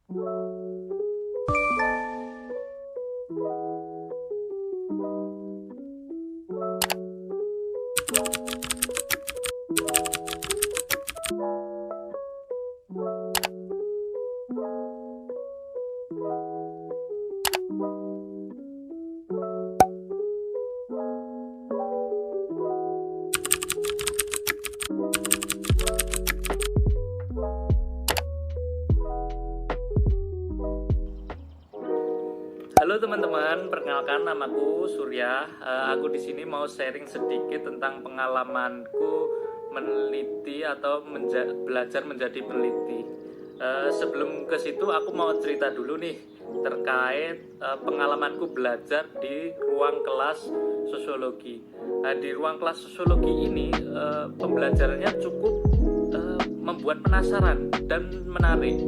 Halo teman-teman, perkenalkan namaku Surya. Aku di sini mau sharing sedikit tentang pengalamanku meneliti atau belajar menjadi peneliti. Sebelum ke situ aku mau cerita dulu nih terkait pengalamanku belajar di ruang kelas sosiologi. Di ruang kelas sosiologi ini pembelajarannya cukup membuat penasaran dan menarik.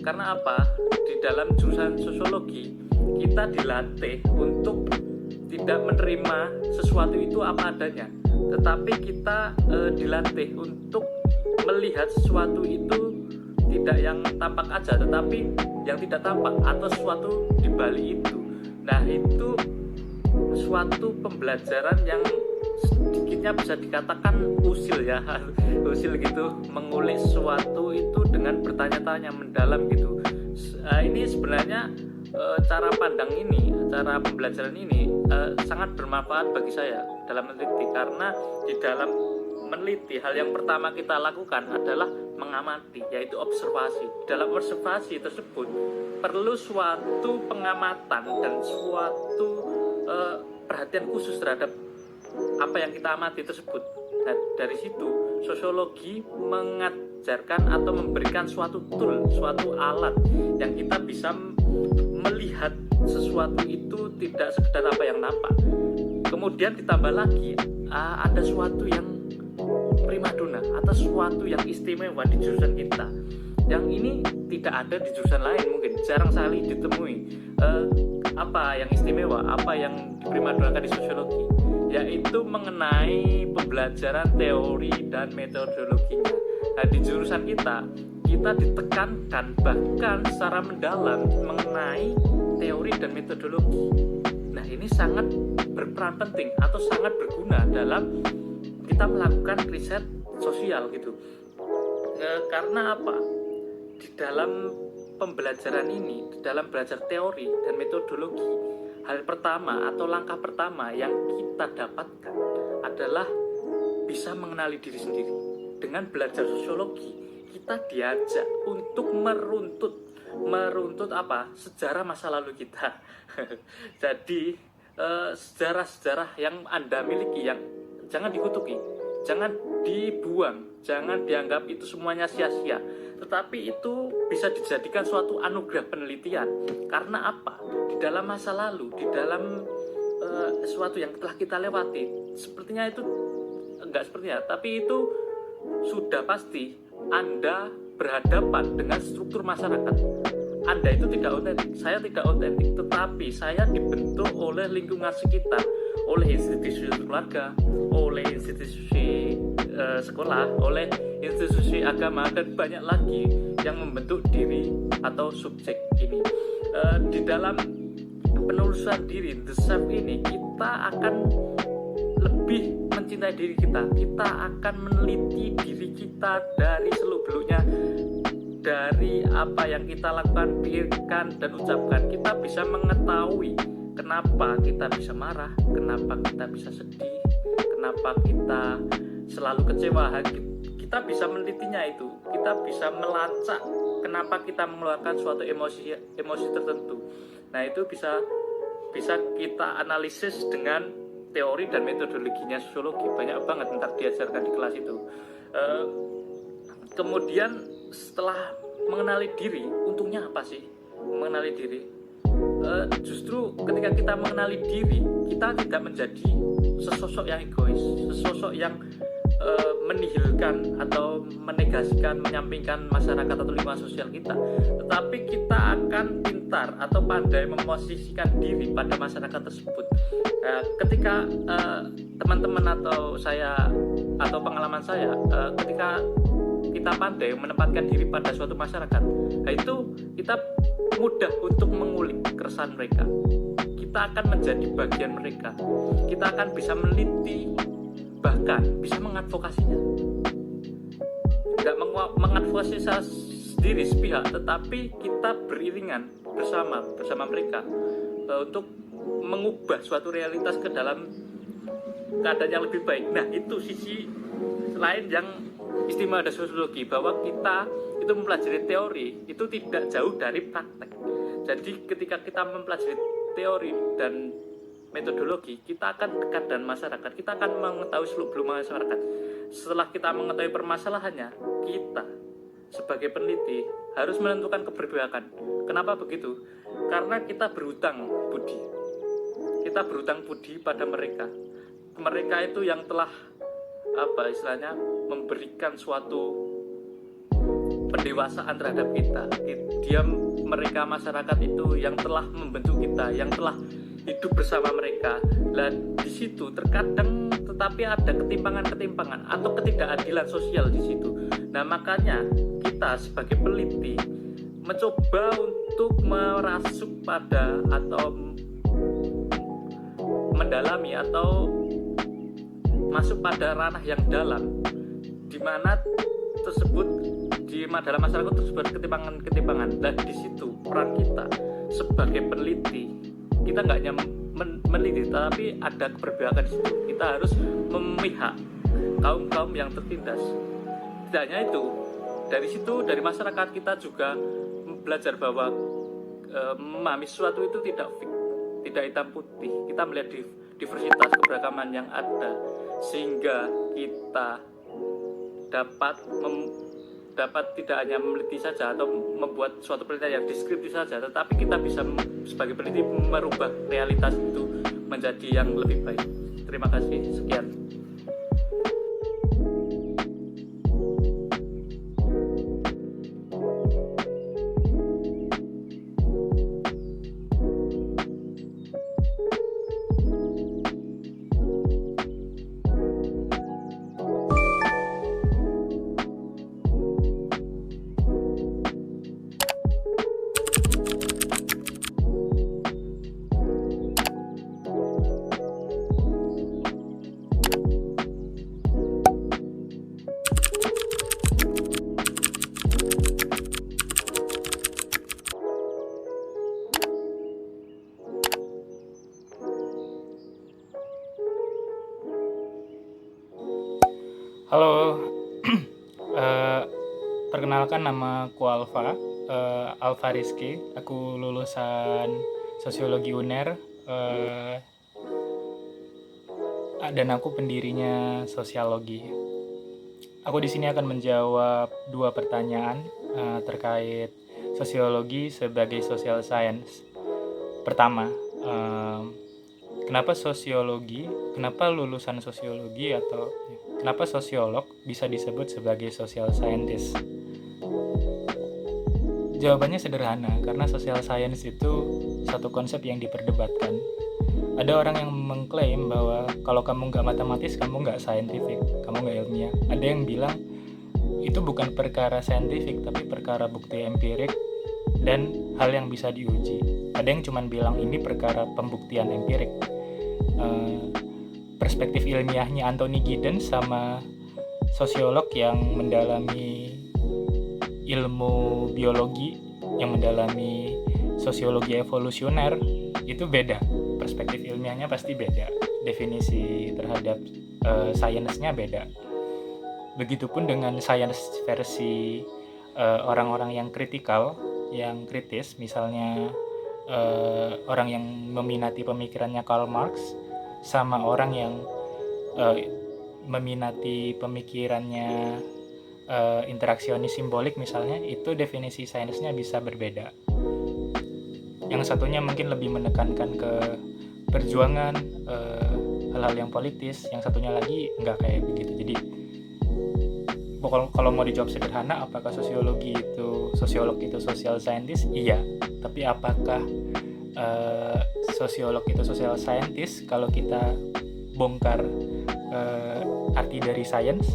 Karena apa? Di dalam jurusan sosiologi kita dilatih untuk tidak menerima sesuatu itu apa adanya, tetapi kita dilatih untuk melihat sesuatu itu tidak yang tampak aja, tetapi yang tidak tampak atau sesuatu di balik itu. Nah, itu suatu pembelajaran yang sedikitnya bisa dikatakan usil ya, usil gitu, mengulik sesuatu itu dengan bertanya-tanya mendalam gitu. Ini sebenarnya cara pandang ini, cara pembelajaran ini sangat bermanfaat bagi saya dalam meneliti, karena di dalam meneliti hal yang pertama kita lakukan adalah mengamati, yaitu observasi. Dalam observasi tersebut perlu suatu pengamatan dan suatu perhatian khusus terhadap apa yang kita amati tersebut. Dan dari situ sosiologi mengajarkan atau memberikan suatu tool, suatu alat yang kita bisa melihat sesuatu itu tidak sekedar apa yang nampak. Kemudian ditambah lagi ada suatu yang primadona atau suatu yang istimewa di jurusan kita, yang ini tidak ada di jurusan lain, mungkin jarang sekali ditemui. Apa yang istimewa, apa yang diprimadonakan di sosiologi, yaitu mengenai pembelajaran teori dan metodologinya. Nah, di jurusan kita ditekankan bahkan secara mendalam mengenai teori dan metodologi. Nah, ini sangat berperan penting atau sangat berguna dalam kita melakukan riset sosial gitu. Karena apa? Di dalam pembelajaran ini, di dalam belajar teori dan metodologi, hal pertama atau langkah pertama yang kita dapatkan adalah bisa mengenali diri sendiri. Dengan belajar sosiologi, kita diajak untuk meruntut apa? Sejarah masa lalu kita. Jadi sejarah-sejarah yang Anda miliki yang jangan dikutuki, jangan dibuang, jangan dianggap itu semuanya sia-sia, tetapi itu bisa dijadikan suatu anugerah penelitian. Karena apa? Di dalam masa lalu, di dalam sesuatu yang telah kita lewati, sepertinya itu enggak sepertinya, tapi itu sudah pasti Anda berhadapan dengan struktur masyarakat. Anda itu tidak otentik, saya tidak otentik, tetapi saya dibentuk oleh lingkungan sekitar, oleh institusi keluarga, oleh institusi sekolah, oleh institusi agama, dan banyak lagi yang membentuk diri atau subjek ini. Di dalam penelusuran diri, the self ini, kita akan lebih mencintai diri kita. Kita akan meneliti diri kita dari seluk-beluknya, dari apa yang kita lakukan, pikirkan, dan ucapkan. Kita bisa mengetahui kenapa kita bisa marah, kenapa kita bisa sedih, kenapa kita selalu kecewa. Kita bisa menelitinya itu. Kita bisa melacak kenapa kita mengeluarkan suatu emosi tertentu. Nah, itu bisa kita analisis dengan teori dan metodologinya sosiologi. Banyak banget ntar diajarkan di kelas itu. Kemudian setelah mengenali diri, untungnya apa sih mengenali diri? Justru ketika kita mengenali diri, kita tidak menjadi sesosok yang egois, sesosok yang menihilkan atau menegasikan, menyampingkan masyarakat atau lingkungan sosial kita, tetapi kita akan pintar atau pandai memosisikan diri pada masyarakat tersebut. Ketika teman-teman atau saya atau pengalaman saya, ketika kita pandai menempatkan diri pada suatu masyarakat, nah itu kita mudah untuk mengulik keresahan mereka. Kita akan menjadi bagian mereka. Kita akan bisa meneliti, bahkan bisa mengadvokasinya. Tidak mengadvokasi sendiri sepihak, tetapi kita beriringan bersama mereka untuk mengubah suatu realitas ke dalam keadaan yang lebih baik. Nah, itu sisi lain yang istimewa dari sosiologi, bahwa kita itu mempelajari teori itu tidak jauh dari praktek. Jadi ketika kita mempelajari teori dan metodologi, kita akan dekat dengan masyarakat, kita akan mengetahui seluk-beluk masyarakat. Setelah kita mengetahui permasalahannya, kita sebagai peneliti harus menentukan keberpihakan. Kenapa begitu? Karena kita berhutang budi. Kita berhutang budi pada mereka. Mereka itu yang telah memberikan suatu pendewasaan terhadap kita. Mereka masyarakat itu yang telah membentuk kita, yang telah hidup bersama mereka. Dan di situ terkadang tetapi ada ketimpangan atau ketidakadilan sosial di situ. Nah, makanya kita sebagai peneliti mencoba untuk merasuk pada atau mendalami atau masuk pada ranah yang dalam, di mana dalam masyarakat tersebut ketimpangan. Dan di situ peran kita sebagai peneliti, kita nggak hanya meneliti, tapi ada keberpihakan di situ. Kita harus memihak kaum yang tertindas. Tidak hanya itu, dari masyarakat kita juga belajar bahwa memahami sesuatu itu tidak hitam putih. Kita melihat diversitas keberagaman yang ada, sehingga kita dapat tidak hanya meneliti saja atau membuat suatu penelitian yang deskriptif saja, tetapi kita bisa sebagai peneliti merubah realitas itu menjadi yang lebih baik. Terima kasih, sekian. Halo, perkenalkan nama aku Alfa, Alfa Rizky. Aku lulusan Sosiologi UNER, dan aku pendirinya Sosiologi. Aku di sini akan menjawab 2 pertanyaan terkait sosiologi sebagai social science. Pertama, kenapa lulusan sosiologi atau kenapa sosiolog bisa disebut sebagai social scientist? Jawabannya sederhana, karena social science itu satu konsep yang diperdebatkan. Ada orang yang mengklaim bahwa kalau kamu nggak matematis, kamu nggak scientific, kamu nggak ilmiah. Ada yang bilang itu bukan perkara saintifik, tapi perkara bukti empirik dan hal yang bisa diuji. Ada yang cuma bilang ini perkara pembuktian empirik. Perspektif ilmiahnya Anthony Giddens sama sosiolog yang mendalami ilmu biologi, yang mendalami sosiologi evolusioner, itu beda. Perspektif ilmiahnya pasti beda. Definisi terhadap sainsnya beda. Begitupun dengan sains versi orang-orang yang kritikal, yang kritis, misalnya orang yang meminati pemikirannya Karl Marx sama orang yang meminati pemikirannya interaksionis simbolik misalnya, itu definisi sainsnya bisa berbeda. Yang satunya mungkin lebih menekankan ke perjuangan, hal-hal yang politis, yang satunya lagi enggak kayak begitu. Jadi kalau mau dijawab sederhana, apakah sosiolog itu social scientist? Iya, tapi apakah sosiolog itu social scientist kalau kita bongkar arti dari science?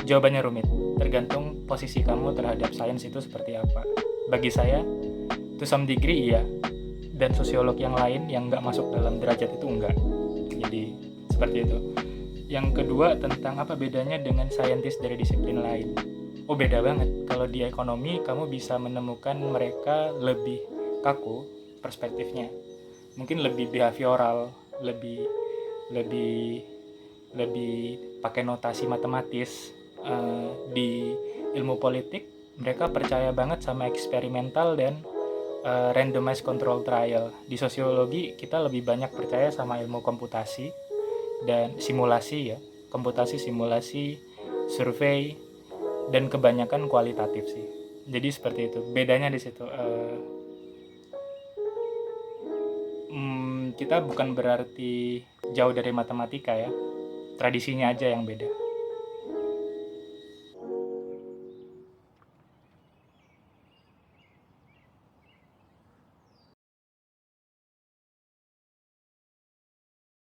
Jawabannya rumit. tergantung posisi kamu terhadap sains itu seperti apa. Bagi saya, to some degree iya, dan sosiolog yang lain yang nggak masuk dalam derajat itu enggak. Jadi seperti itu. Yang kedua, tentang apa bedanya dengan saintis dari disiplin lain. Oh, beda banget. Kalau di ekonomi kamu bisa menemukan mereka lebih kaku perspektifnya, mungkin lebih behavioral, lebih lebih lebih pakai notasi matematis. Di ilmu politik mereka percaya banget sama eksperimental dan randomized control trial. Di sosiologi kita lebih banyak percaya sama ilmu komputasi dan simulasi ya, komputasi, simulasi, survei, dan kebanyakan kualitatif sih. Jadi seperti itu bedanya di situ. Kita bukan berarti jauh dari matematika ya, tradisinya aja yang beda.